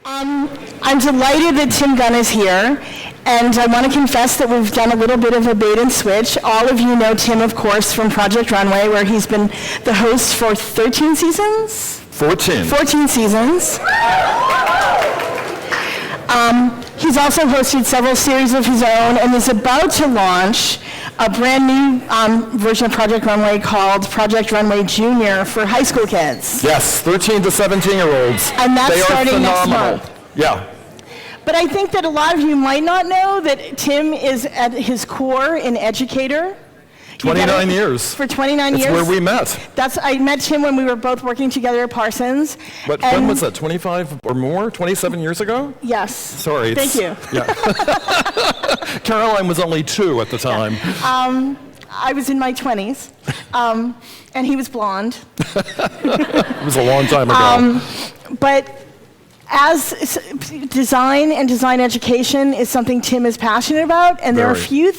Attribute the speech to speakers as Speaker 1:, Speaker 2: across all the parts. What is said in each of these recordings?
Speaker 1: I'm delighted that Tim Gunn is here, and I want to confess that we've done a little bit of a bait and switch. All of you know Tim, of course, from Project Runway, where he's been the host for 13 seasons?
Speaker 2: 14.
Speaker 1: 14 seasons. He's also hosted several series of his own and is about to launch a brand new version of Project Runway called Project Runway Junior for high school kids.
Speaker 2: Yes, 13 to 17-year-olds.
Speaker 1: And that's
Speaker 2: they
Speaker 1: starting
Speaker 2: are
Speaker 1: next
Speaker 2: phenomenal.
Speaker 1: month.
Speaker 2: Yeah.
Speaker 1: But I think that a lot of you might not know that Tim is at his core an educator.
Speaker 2: 29 years.
Speaker 1: For 29 years.
Speaker 2: That's where we met.
Speaker 1: I met Tim when we were both working together at Parsons.
Speaker 2: But when was that, 25 or more? 27 years ago?
Speaker 1: Yes.
Speaker 2: Sorry.
Speaker 1: Thank you.
Speaker 2: Yeah. Caroline was only 2 at the time.
Speaker 1: Yeah. I was in my 20s, and he was blonde.
Speaker 2: It was a long time ago.
Speaker 1: But as design and design education is something Tim is passionate about, and there are few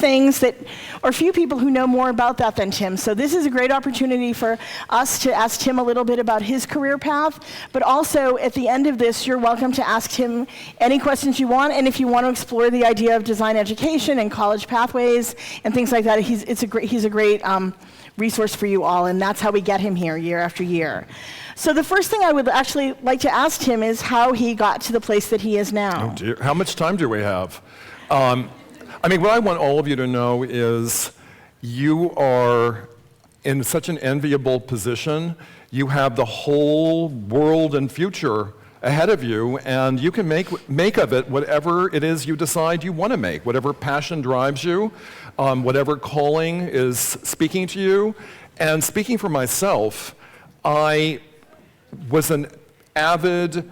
Speaker 1: people who know more about that than Tim. So this is a great opportunity for us to ask Tim a little bit about his career path, but also at the end of this, you're welcome to ask him any questions you want, and if you want to explore the idea of design education and college pathways and things like that, he's a great resource for you all, and that's how we get him here year after year. So the first thing I would actually like to ask Tim is how he got to the place that he is now.
Speaker 2: Oh dear. How much time do we have? What I want all of you to know is you are in such an enviable position. You have the whole world and future ahead of you, and you can make of it whatever it is you decide you want to make, whatever passion drives you, whatever calling is speaking to you. And speaking for myself, I was an avid,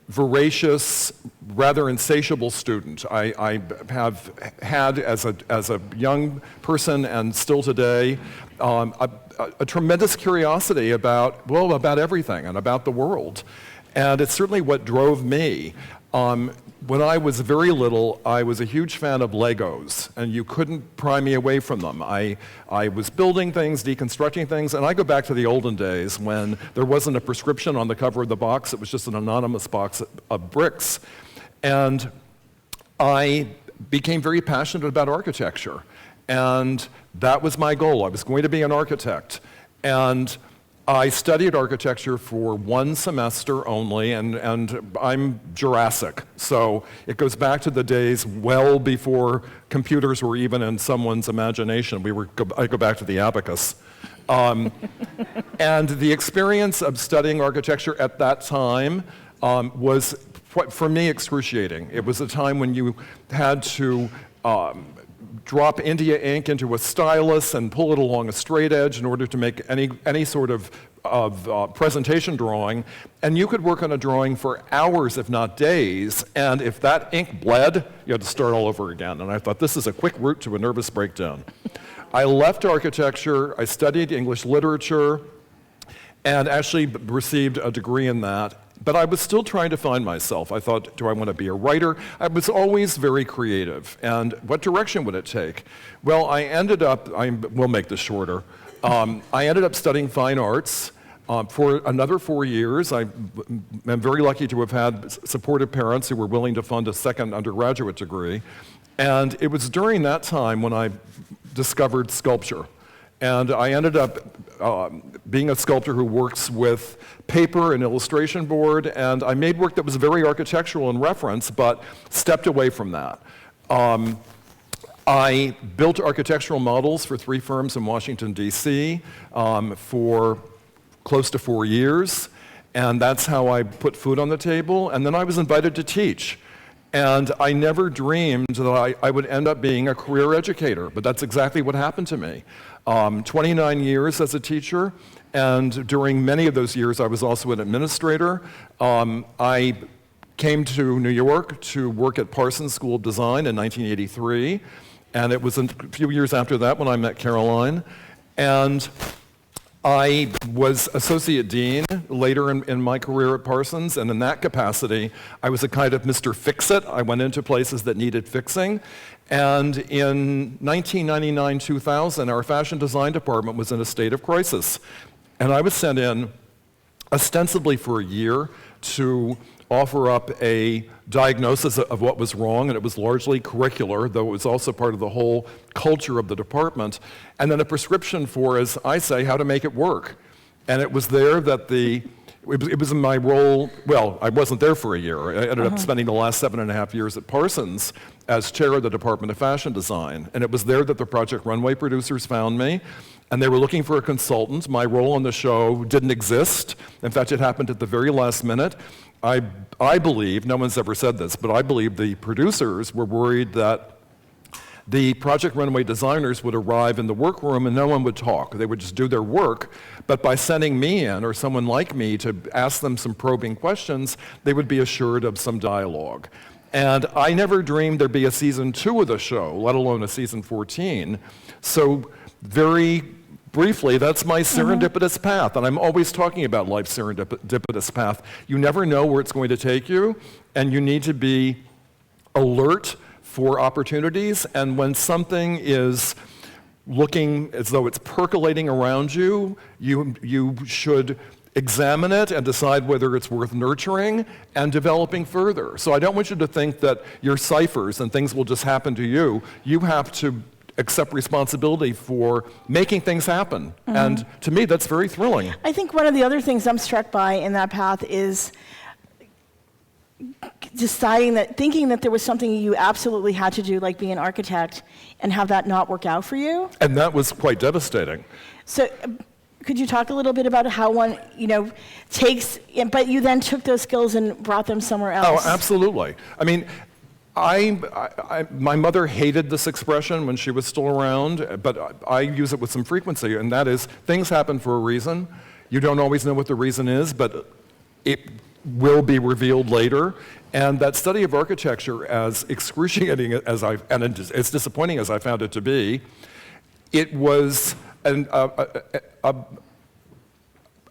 Speaker 2: voracious, rather insatiable student. I have had, as a young person and still today, a tremendous curiosity about everything and about the world. And it's certainly what drove me. When I was very little, I was a huge fan of Legos, and you couldn't pry me away from them. I was building things, deconstructing things, and I go back to the olden days when there wasn't a prescription on the cover of the box. It was just an anonymous box of bricks. And I became very passionate about architecture, and that was my goal. I was going to be an architect. And I studied architecture for 1 semester only, and I'm Jurassic, so it goes back to the days well before computers were even in someone's imagination. I go back to the abacus. And the experience of studying architecture at that time was, for me, excruciating. It was a time when you had to drop India ink into a stylus and pull it along a straight edge in order to make any sort of presentation drawing, and you could work on a drawing for hours, if not days, and if that ink bled, you had to start all over again. And I thought, this is a quick route to a nervous breakdown. I left architecture, I studied English literature, and actually received a degree in that. But I was still trying to find myself. I thought, do I want to be a writer? I was always very creative. And what direction would it take? Well, we'll make this shorter. I ended up studying fine arts for another 4 years. I am very lucky to have had supportive parents who were willing to fund a second undergraduate degree. And it was during that time when I discovered sculpture. And I ended up being a sculptor who works with paper and illustration board, and I made work that was very architectural in reference, but stepped away from that. I built architectural models for 3 firms in Washington, D.C. For close to 4 years, and that's how I put food on the table, and then I was invited to teach. And I never dreamed that I would end up being a career educator, but that's exactly what happened to me. 29 years as a teacher, and during many of those years I was also an administrator. I came to New York to work at Parsons School of Design in 1983, and it was a few years after that when I met Caroline. And I was associate dean later in my career at Parsons, and in that capacity, I was a kind of Mr. Fix-It. I went into places that needed fixing. And in 1999-2000, our fashion design department was in a state of crisis. And I was sent in ostensibly for a year to offer up a diagnosis of what was wrong, and it was largely curricular, though it was also part of the whole culture of the department, and then a prescription for, as I say, how to make it work. And it was there that it was in my role, well, I wasn't there for a year. I ended up spending the last 7.5 years at Parsons as chair of the Department of Fashion Design. And it was there that the Project Runway producers found me, and they were looking for a consultant. My role on the show didn't exist. In fact, it happened at the very last minute. I believe, no one's ever said this, but I believe the producers were worried that the Project Runway designers would arrive in the workroom and no one would talk. They would just do their work, but by sending me in, or someone like me, to ask them some probing questions, they would be assured of some dialogue. And I never dreamed there'd be a season 2 of the show, let alone a season 14. So very briefly, that's my serendipitous path, and I'm always talking about life's serendipitous path. You never know where it's going to take you, and you need to be alert for opportunities, and when something is looking as though it's percolating around you, you should examine it and decide whether it's worth nurturing and developing further. So I don't want you to think that you're ciphers and things will just happen to you. You have to accept responsibility for making things happen. And to me, that's very thrilling.
Speaker 1: I think one of the other things I'm struck by in that path is thinking that there was something you absolutely had to do, like be an architect, and have that not work out for you.
Speaker 2: And that was quite devastating.
Speaker 1: So could you talk a little bit about how one, takes, but you then took those skills and brought them somewhere else?
Speaker 2: Oh, absolutely. I mean, my mother hated this expression when she was still around, but I use it with some frequency, and that is, things happen for a reason. You don't always know what the reason is, but it will be revealed later. And that study of architecture, as excruciating and as disappointing as I found it to be, it was a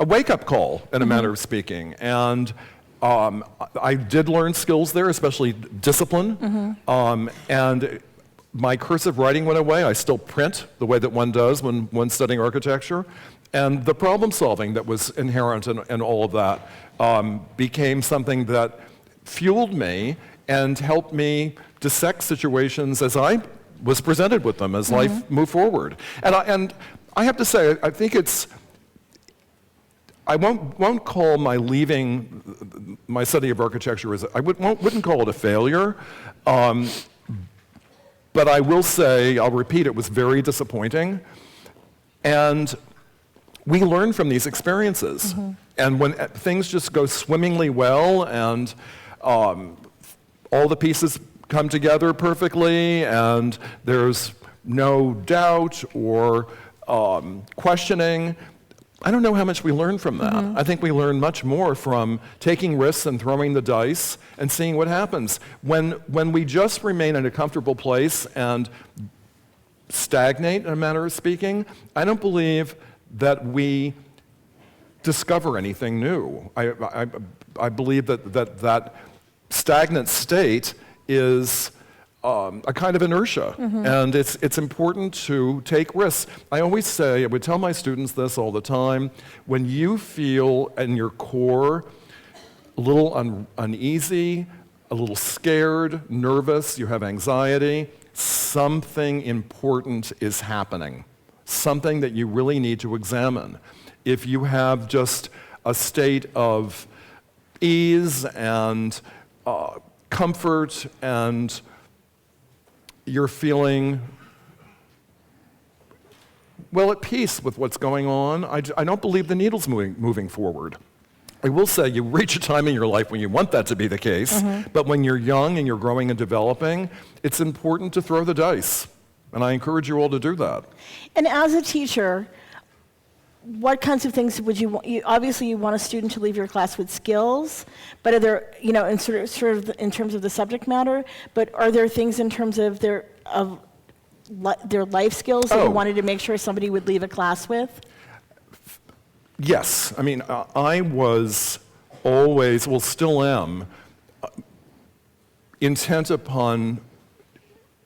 Speaker 2: wake-up call, in a manner of speaking. And I did learn skills there, especially discipline. And my cursive writing went away. I still print the way that one does when one's studying architecture. And the problem solving that was inherent in all of that became something that fueled me and helped me dissect situations as I was presented with them as life moved forward. And I have to say, I think I won't call my leaving my study of architecture I wouldn't call it a failure, but I will say, I'll repeat, it was very disappointing. And we learn from these experiences. And when things just go swimmingly well and all the pieces come together perfectly and there's no doubt or questioning, I don't know how much we learn from that. I think we learn much more from taking risks and throwing the dice and seeing what happens. When we just remain in a comfortable place and stagnate, in a manner of speaking, I don't believe that we discover anything new. I believe that stagnant state is a kind of inertia, and it's important to take risks. I always say, I would tell my students this all the time, when you feel in your core a little uneasy, a little scared, nervous, you have anxiety, something important is happening, something that you really need to examine. If you have just a state of ease and comfort and you're feeling, well, at peace with what's going on, I don't believe the needle's moving forward. I will say you reach a time in your life when you want that to be the case, but when you're young and you're growing and developing, it's important to throw the dice. And I encourage you all to do that.
Speaker 1: And as a teacher, what kinds of things would you want? Obviously, you want a student to leave your class with skills, but are there, in sort of in terms of the subject matter, but are there things in terms of their life skills that you wanted to make sure somebody would leave a class with?
Speaker 2: Yes. I mean, I was always, well, still am, intent upon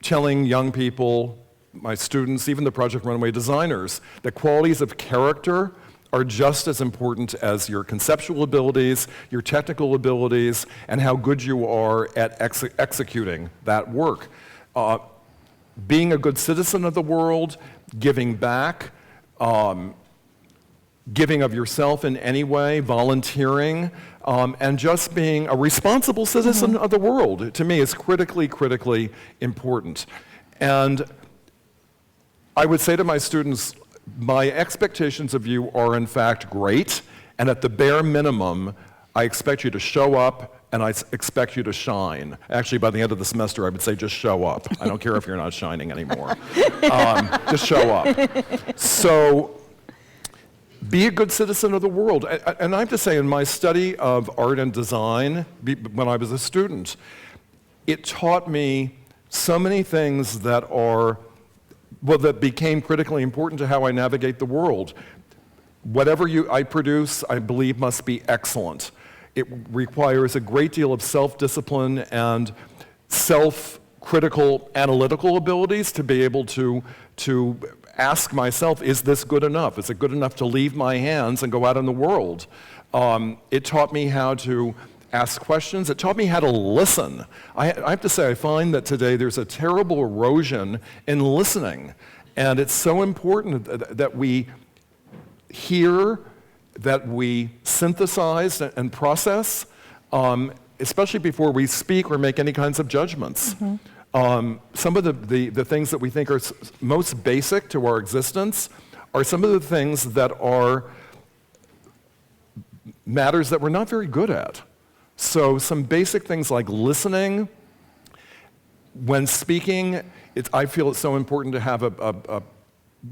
Speaker 2: telling young people, my students, even the Project Runway designers, that qualities of character are just as important as your conceptual abilities, your technical abilities, and how good you are at executing that work. Being a good citizen of the world, giving back, giving of yourself in any way, volunteering, and just being a responsible citizen of the world, to me, is critically, critically important. And I would say to my students, my expectations of you are in fact great, and at the bare minimum, I expect you to show up and I expect you to shine. Actually, by the end of the semester, I would say just show up. I don't care if you're not shining anymore. Just show up. So, be a good citizen of the world. And I have to say, in my study of art and design, when I was a student, it taught me so many things that that became critically important to how I navigate the world. Whatever I produce, I believe, must be excellent. It requires a great deal of self-discipline and self-critical analytical abilities to be able to ask myself, is this good enough? Is it good enough to leave my hands and go out in the world? It taught me how to ask questions. It taught me how to listen. I have to say, I find that today there's a terrible erosion in listening. And it's so important that we hear, that we synthesize and process, especially before we speak or make any kinds of judgments. Some of the things that we think are most basic to our existence are some of the things that are matters that we're not very good at. So some basic things like listening. When speaking, I feel it's so important to have a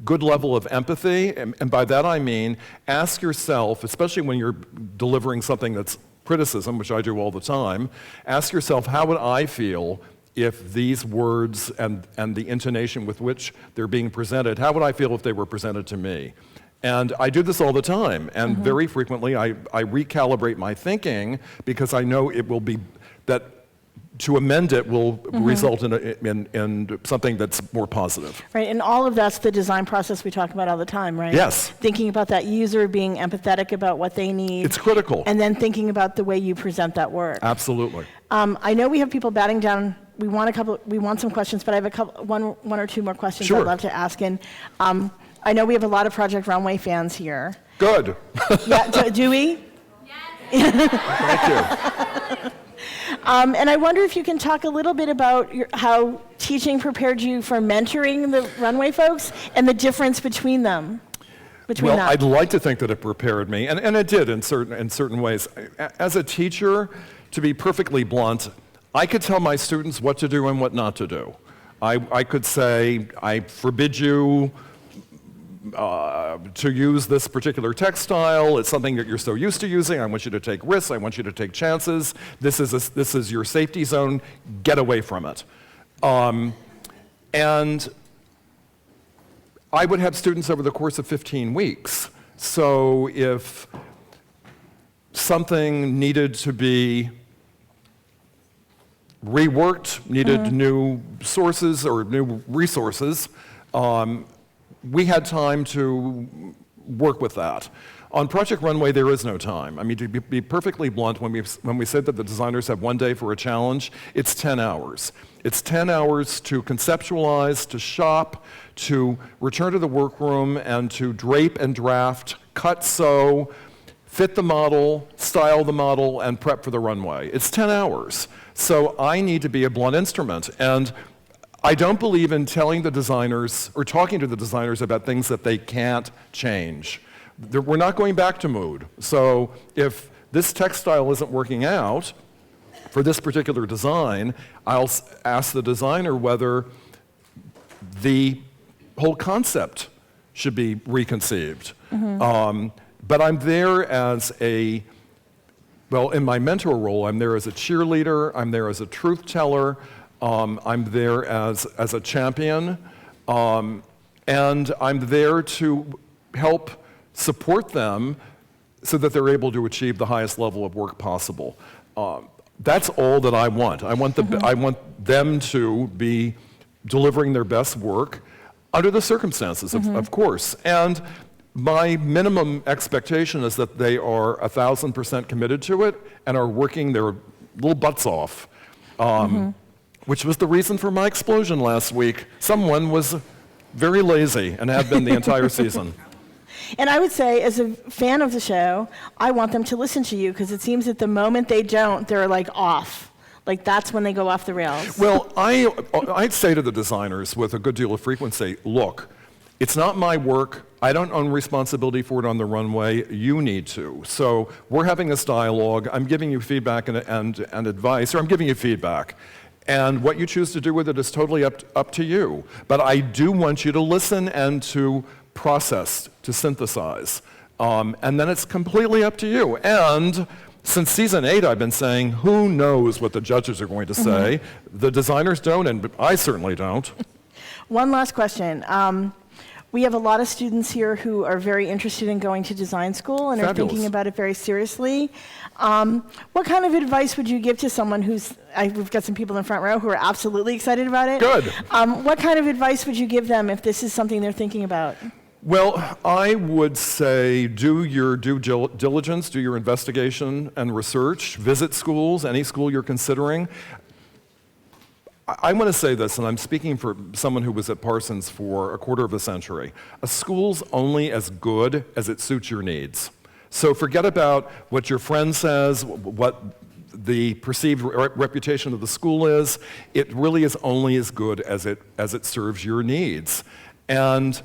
Speaker 2: good level of empathy, and by that I mean, ask yourself, especially when you're delivering something that's criticism, which I do all the time, ask yourself, how would I feel if these words and the intonation with which they're being presented, how would I feel if they were presented to me? And I do this all the time, and very frequently I recalibrate my thinking because I know it will be, that to amend it will result in something that's more positive.
Speaker 1: Right, and all of that's the design process we talk about all the time, right?
Speaker 2: Yes.
Speaker 1: Thinking about that user, being empathetic about what they need.
Speaker 2: It's critical.
Speaker 1: And then thinking about the way you present that work.
Speaker 2: Absolutely.
Speaker 1: I know we have people batting down. We want some questions, but I have one or two more questions
Speaker 2: Sure.
Speaker 1: I'd love to ask. And I know we have a lot of Project Runway fans here.
Speaker 2: Good.
Speaker 1: Yeah, do we?
Speaker 2: Yes. Thank you.
Speaker 1: And I wonder if you can talk a little bit about how teaching prepared you for mentoring the Runway folks and the difference between them.
Speaker 2: Well, I'd like to think that it prepared me, and it did in certain ways. As a teacher, to be perfectly blunt, I could tell my students what to do and what not to do. I could say, I forbid you to use this particular textile. It's something that you're so used to using. I want you to take risks. I want you to take chances. This is your safety zone. Get away from it. And I would have students over the course of 15 weeks. So if something needed to be reworked, needed new sources or new resources, we had time to work with that. On Project Runway, there is no time. I mean, to be perfectly blunt, when we said that the designers have one day for a challenge, it's 10 hours. It's 10 hours to conceptualize, to shop, to return to the workroom, and to drape and draft, cut, sew, fit the model, style the model, and prep for the runway. It's 10 hours. So I need to be a blunt instrument. And I don't believe in telling the designers or talking to the designers about things that they can't change. We're not going back to mood. So if this textile isn't working out for this particular design, I'll ask the designer whether the whole concept should be reconceived. But I'm there as in my mentor role, I'm there as a cheerleader, I'm there as a truth teller, I'm there as a champion, and I'm there to help support them so that they're able to achieve the highest level of work possible. That's all that I want. I want them to be delivering their best work under the circumstances, of course. And my minimum expectation is that they are 1,000% committed to it and are working their little butts off, which was the reason for my explosion last week. Someone was very lazy and had been the entire season.
Speaker 1: And I would say, as a fan of the show, I want them to listen to you, because it seems that the moment they don't, they're like off. Like that's when they go off the rails.
Speaker 2: Well, I'd say to the designers with a good deal of frequency, look, it's not my work. I don't own responsibility for it on the runway. You need to. So we're having this dialogue. I'm giving you feedback and advice, or I'm giving you feedback. And what you choose to do with it is totally up to you. But I do want you to listen and to process, to synthesize. And then it's completely up to you. And since season 8, I've been saying, who knows what the judges are going to say? The designers don't, and I certainly don't.
Speaker 1: One last question. We have a lot of students here who are very interested in going to design school and
Speaker 2: Fabulous.
Speaker 1: are thinking about it very seriously. What kind of advice would you give to someone we've got some people in the front row who are absolutely excited about it.
Speaker 2: Good.
Speaker 1: What kind of advice would you give them if this is something they're thinking about?
Speaker 2: Well, I would say do your due diligence, do your investigation and research, visit schools, any school you're considering. I want to say this, and I'm speaking for someone who was at Parsons for a quarter of a century. A school's only as good as it suits your needs. So forget about what your friend says, what the perceived reputation of the school is. It really is only as good as it serves your needs. And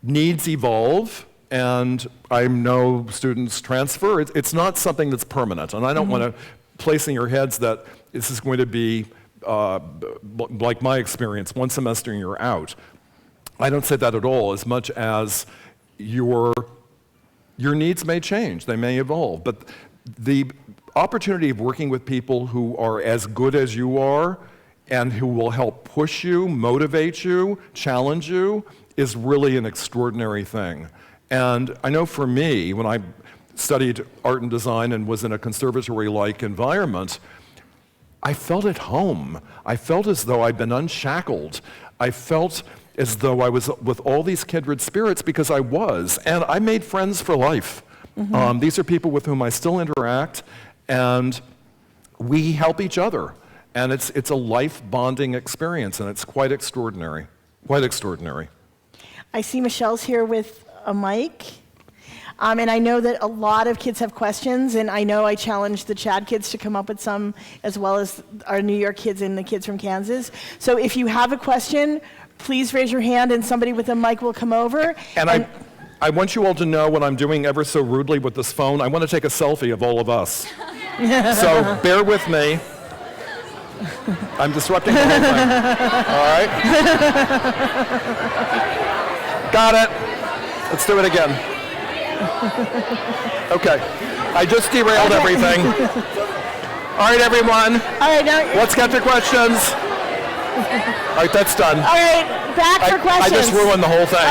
Speaker 2: needs evolve, and I know students transfer. It's not something that's permanent, and I don't want to place in your heads that this is going to be like my experience, one semester and you're out. I don't say that at all, as much as your needs may change, they may evolve. But the opportunity of working with people who are as good as you are and who will help push you, motivate you, challenge you, is really an extraordinary thing. And I know for me, when I studied art and design and was in a conservatory-like environment, I felt at home. I felt as though I'd been unshackled. I felt as though I was with all these kindred spirits, because I was. And I made friends for life. These are people with whom I still interact, and we help each other. And it's a life bonding experience, and it's quite extraordinary. Quite extraordinary.
Speaker 1: I see Michelle's here with a mic. And I know that a lot of kids have questions, and I know I challenged the Chad kids to come up with some, as well as our New York kids and the kids from Kansas. So if you have a question, please raise your hand, and somebody with a mic will come over.
Speaker 2: And I want you all to know what I'm doing ever so rudely with this phone. I want to take a selfie of all of us. So bear with me. I'm disrupting the whole thing. All right? Got it. Let's do it again. Okay, I just derailed everything. All right, everyone.
Speaker 1: All right, now
Speaker 2: let's get to questions. All right, that's done.
Speaker 1: All right, back for questions.
Speaker 2: I just ruined the whole thing.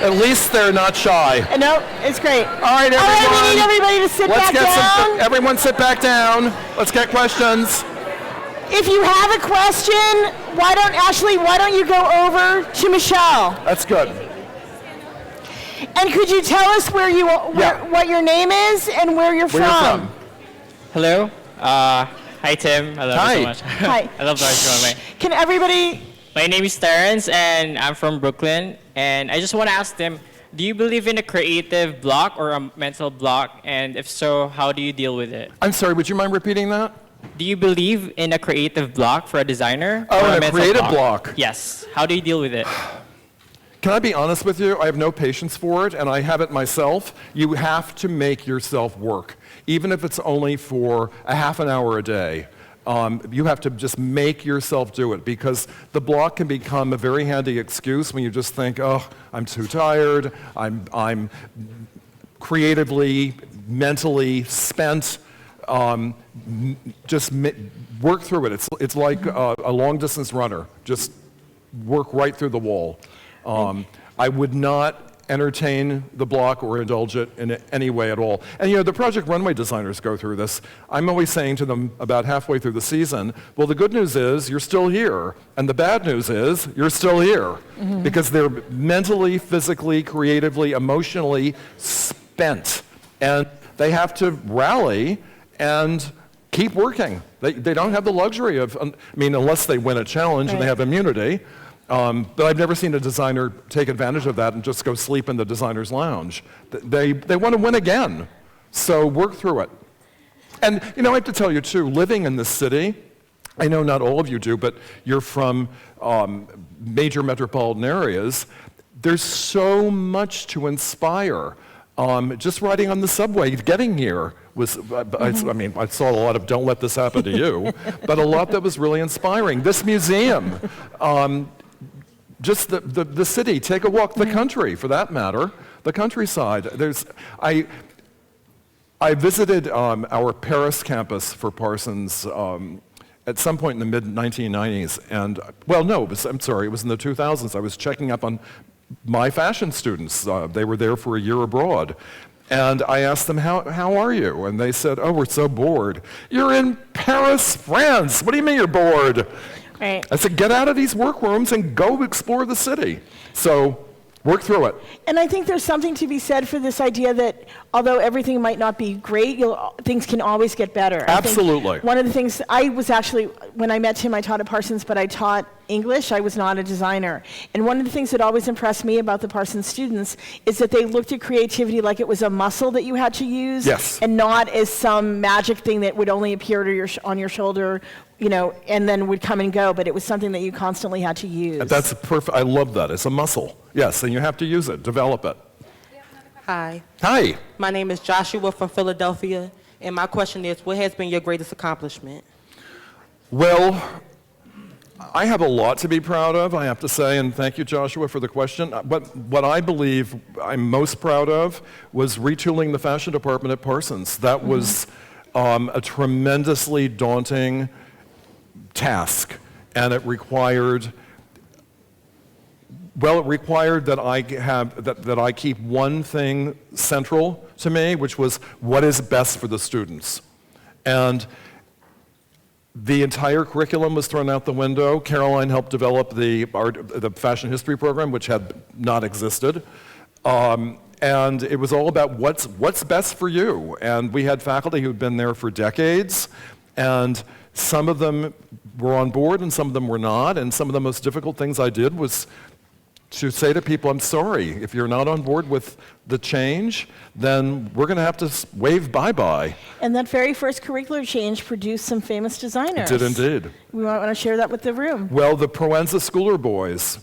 Speaker 2: At least they're not shy.
Speaker 1: No, it's great.
Speaker 2: All right, everyone.
Speaker 1: All right, we need everybody to sit back down.
Speaker 2: Everyone sit back down. Let's get questions.
Speaker 1: If you have a question, why don't you go over to Michelle?
Speaker 2: That's good.
Speaker 1: And could you tell us what your name is and where you're from?
Speaker 3: Hello. Hi, Tim. I love you so much.
Speaker 1: Hi.
Speaker 3: I love the art show.
Speaker 1: Can everybody...
Speaker 3: My name is Terrence, and I'm from Brooklyn. And I just want to ask them, do you believe in a creative block or a mental block? And if so, how do you deal with it?
Speaker 2: I'm sorry, would you mind repeating that?
Speaker 3: Do you believe in a creative block for a designer?
Speaker 2: Oh,
Speaker 3: or
Speaker 2: a
Speaker 3: mental
Speaker 2: creative block?
Speaker 3: Yes. How do you deal with it?
Speaker 2: Can I be honest with you? I have no patience for it, and I have it myself. You have to make yourself work, even if it's only for a half an hour a day. You have to just make yourself do it, because the block can become a very handy excuse when you just think, oh, I'm too tired, I'm creatively, mentally spent. Just work through it. It's like a long-distance runner. Just work right through the wall. I would not entertain the block or indulge it in any way at all. And you know, the project runway designers go through this. I'm always saying to them about halfway through the season, well, the good news is you're still here, and the bad news is you're still here, because they're mentally, physically, creatively, emotionally spent, and they have to rally and keep working. They don't have the luxury of, I mean, unless they win a challenge and they have immunity. But I've never seen a designer take advantage of that and just go sleep in the designer's lounge. They want to win again, so work through it. And you know, I have to tell you too, living in this city, I know not all of you do, but you're from major metropolitan areas, there's so much to inspire. Just riding on the subway, getting here was, I mean, I saw a lot of don't let this happen to you, but a lot that was really inspiring. This museum, just the city, take a walk, the country for that matter, the countryside. I visited our Paris campus for Parsons at some point in the mid-1990s, and, well, no, I'm sorry, it was in the 2000s. I was checking up on my fashion students. They were there for a year abroad. And I asked them, how are you? And they said, oh, we're so bored. You're in Paris, France. What do you mean you're bored?
Speaker 1: Right.
Speaker 2: I said, get out of these workrooms and go explore the city. So work through it.
Speaker 1: And I think there's something to be said for this idea that although everything might not be great, things can always get better.
Speaker 2: Absolutely.
Speaker 1: I think one of the things, I was actually, when I met Tim, I taught at Parsons, but I taught English. I was not a designer. And one of the things that always impressed me about the Parsons students is that they looked at creativity like it was a muscle that you had to use, and not as some magic thing that would only appear to on your shoulder, you know, and then would come and go, but it was something that you constantly had to use.
Speaker 2: That's perfect. I love that. It's a muscle. Yes, and you have to use it, develop it.
Speaker 4: Hi.
Speaker 2: Hi.
Speaker 4: My name is Joshua from Philadelphia, and my question is, what has been your greatest accomplishment?
Speaker 2: Well, I have a lot to be proud of, I have to say, and thank you, Joshua, for the question. What I believe I'm most proud of was retooling the fashion department at Parsons. That was a tremendously daunting task, and it required that I keep one thing central to me, which was what is best for the students. And the entire curriculum was thrown out the window. Caroline helped develop the fashion history program, which had not existed. And it was all about what's best for you. And we had faculty who'd been there for decades, and some of them were on board and some of them were not. And some of the most difficult things I did was to say to people, I'm sorry, if you're not on board with the change, then we're going to have to wave bye-bye.
Speaker 1: And that very first curricular change produced some famous designers.
Speaker 2: It did indeed.
Speaker 1: We want to share that with the room.
Speaker 2: Well, the Proenza Schooler boys,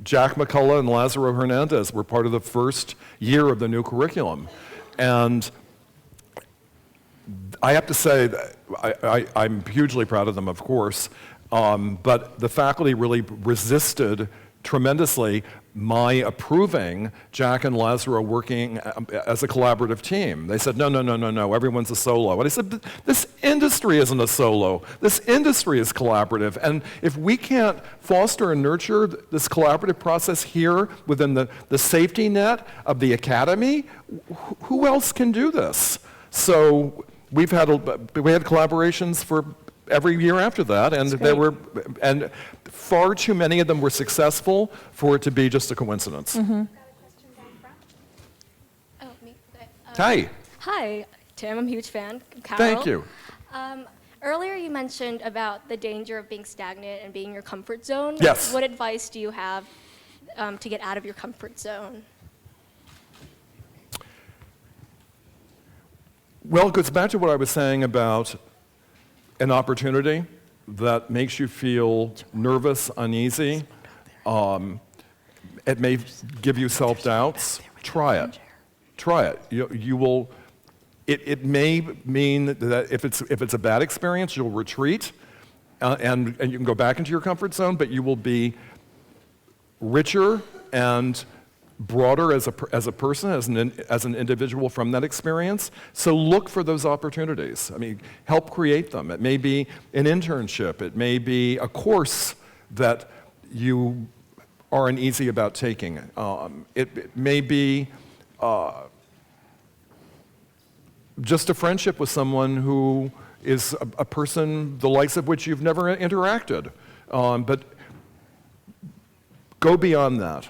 Speaker 2: Jack McCullough and Lazaro Hernandez, were part of the first year of the new curriculum. And I have to say that I'm hugely proud of them, of course, but the faculty really resisted tremendously my approving Jack and Lazaro working as a collaborative team. They said, no, everyone's a solo. And I said, this industry isn't a solo. This industry is collaborative. And if we can't foster and nurture this collaborative process here within the safety net of the academy, who else can do this? So we had collaborations for every year after that, and far too many of them were successful for it to be just a coincidence. Hi.
Speaker 5: Hi, Tim. I'm a huge fan. Carol.
Speaker 2: Thank you.
Speaker 5: Earlier you mentioned about the danger of being stagnant and being in your comfort zone.
Speaker 2: Yes.
Speaker 5: What advice do you have to get out of your comfort zone?
Speaker 2: Well, it goes back to what I was saying about an opportunity that makes you feel nervous, uneasy. It may give you self-doubts. Try it. Try it. You will. It may mean that if it's a bad experience, you'll retreat, and you can go back into your comfort zone, but you will be richer and broader as a person, as an individual from that experience. So look for those opportunities. I mean, help create them. It may be an internship. It may be a course that you aren't easy about taking. It may be just a friendship with someone who is a person the likes of which you've never interacted. But go beyond that.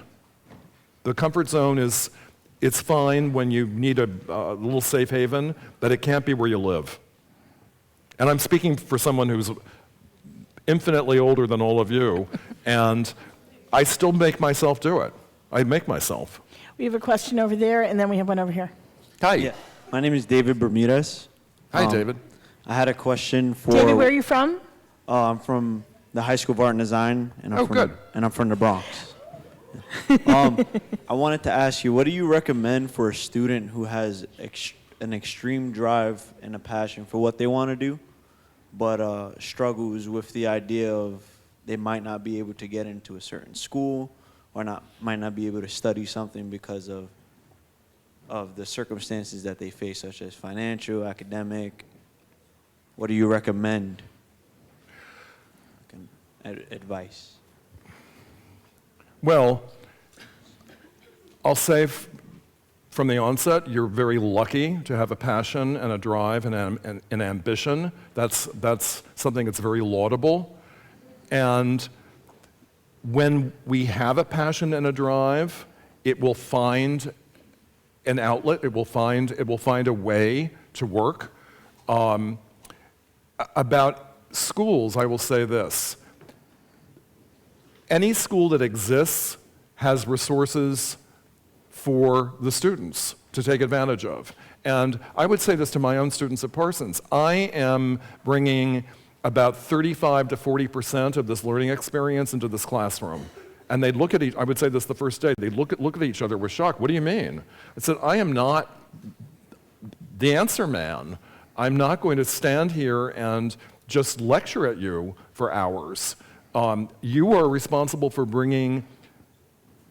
Speaker 2: The comfort zone it's fine when you need a little safe haven, but it can't be where you live. And I'm speaking for someone who's infinitely older than all of you, and I still make myself do it. I make myself.
Speaker 1: We have a question over there, and then we have one over here.
Speaker 2: Hi.
Speaker 6: Yeah, my name is David Bermudez.
Speaker 2: Hi, David.
Speaker 6: I had a question for.
Speaker 1: David, where are you from?
Speaker 6: I'm from the High School of Art and Design, and I'm
Speaker 2: good.
Speaker 6: from the Bronx. I wanted to ask you, what do you recommend for a student who has an extreme drive and a passion for what they want to do, but struggles with the idea of they might not be able to get into a certain school, or might not be able to study something because of the circumstances that they face, such as financial, academic? What do you recommend? Advice.
Speaker 2: Well, I'll say from the onset, you're very lucky to have a passion and a drive and an ambition. That's something that's very laudable. And when we have a passion and a drive, it will find an outlet. It will find a way to work. About schools, I will say this. Any school that exists has resources for the students to take advantage of. And I would say this to my own students at Parsons. I am bringing about 35 to 40% of this learning experience into this classroom. And they'd look at I would say this the first day, they'd look at each other with shock. What do you mean? I said, I am not the answer man. I'm not going to stand here and just lecture at you for hours. You are responsible for bringing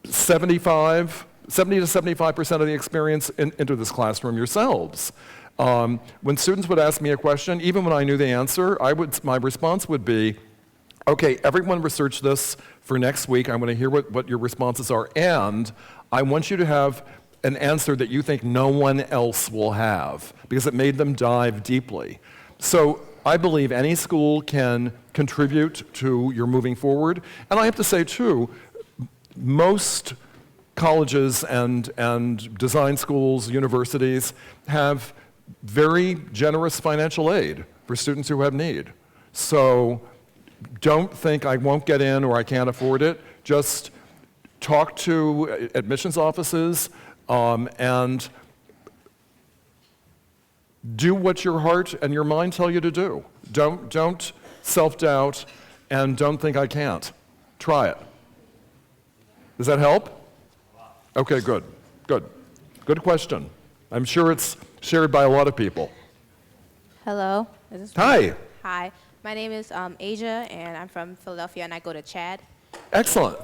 Speaker 2: 70 to 75% of the experience into this classroom yourselves. When students would ask me a question, even when I knew the answer, my response would be, okay, everyone research this for next week. I want to hear what your responses are, and I want you to have an answer that you think no one else will have, because it made them dive deeply. So I believe any school can contribute to your moving forward. And I have to say, too, most colleges and design schools, universities, have very generous financial aid for students who have need. So don't think I won't get in or I can't afford it. Just talk to admissions offices and do what your heart and your mind tell you to do. Don't self-doubt and don't think I can't. Try it. Does that help? Okay, good. Good question. I'm sure it's shared by a lot of people.
Speaker 7: Hello. Is this
Speaker 2: Hi.
Speaker 7: Hi. My name is Asia, and I'm from Philadelphia, and I go to Chad.
Speaker 2: Excellent.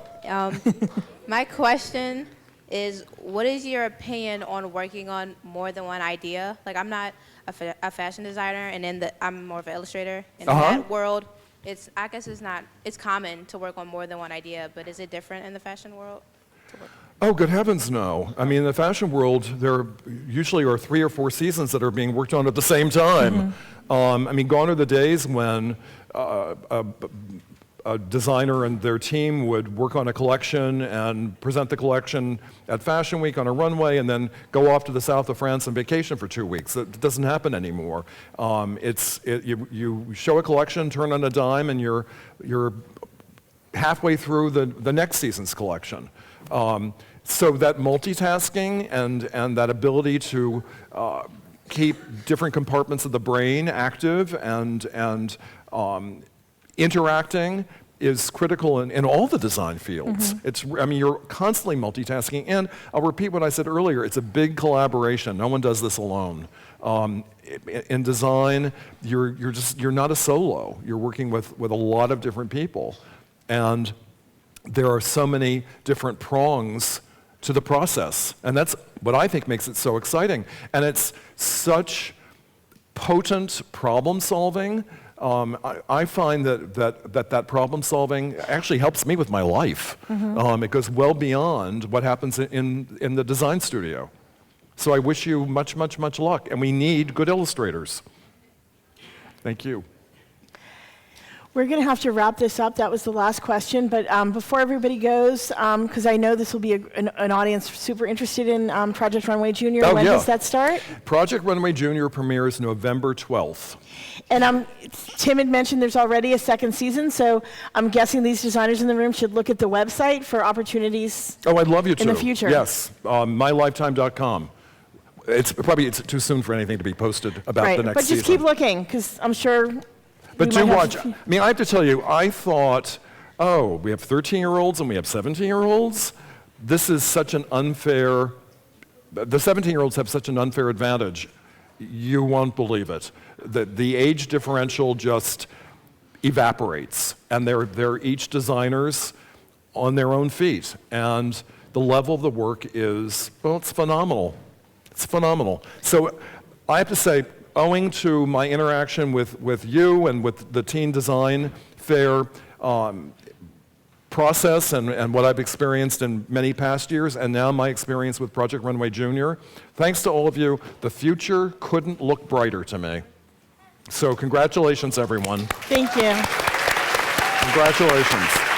Speaker 7: My question is, what is your opinion on working on more than one idea? Like, I'm not a fashion designer, and I'm more of an illustrator. And in that world, it's common to work on more than one idea, but is it different in the fashion world?
Speaker 2: Oh, good heavens, no. I mean, in the fashion world, there usually are 3 or 4 seasons that are being worked on at the same time. I mean, gone are the days when a designer and their team would work on a collection and present the collection at Fashion Week on a runway and then go off to the south of France on vacation for 2 weeks. It doesn't happen anymore. You show a collection, turn on a dime, and you're halfway through the next season's collection. So that multitasking and that ability to keep different compartments of the brain active and interacting is critical in all the design fields. I mean, you're constantly multitasking, and I'll repeat what I said earlier, it's a big collaboration. No one does this alone. In design, you're not a solo. You're working with a lot of different people, and there are so many different prongs to the process, and that's what I think makes it so exciting. And it's such potent problem solving. I find that problem solving actually helps me with my life. It goes well beyond what happens in the design studio. So I wish you much, much, much luck. And we need good illustrators. Thank you.
Speaker 1: We're going to have to wrap this up. That was the last question. But before everybody goes, because I know this will be an audience super interested in Project Runway Junior. When does that start?
Speaker 2: Project Runway Junior premieres November 12th.
Speaker 1: And Tim had mentioned there's already a second season, so I'm guessing these designers in the room should look at the website for opportunities.
Speaker 2: Oh, I'd love you to.
Speaker 1: In the future.
Speaker 2: Yes, mylifetime.com. It's too soon for anything to be posted about the next season.
Speaker 1: But just keep looking, because I'm sure.
Speaker 2: But do watch. I mean, I have to tell you, I thought, oh, we have 13-year-olds and we have 17-year-olds. This is such an unfair. The 17-year-olds have such an unfair advantage. You won't believe it. The age differential just evaporates, and they're each designers on their own feet, and the level of the work is, well, it's phenomenal. It's phenomenal. So I have to say, owing to my interaction with you and with the teen design fair process and what I've experienced in many past years, and now my experience with Project Runway Junior, thanks to all of you, the future couldn't look brighter to me. So congratulations, everyone.
Speaker 1: Thank you.
Speaker 2: Congratulations.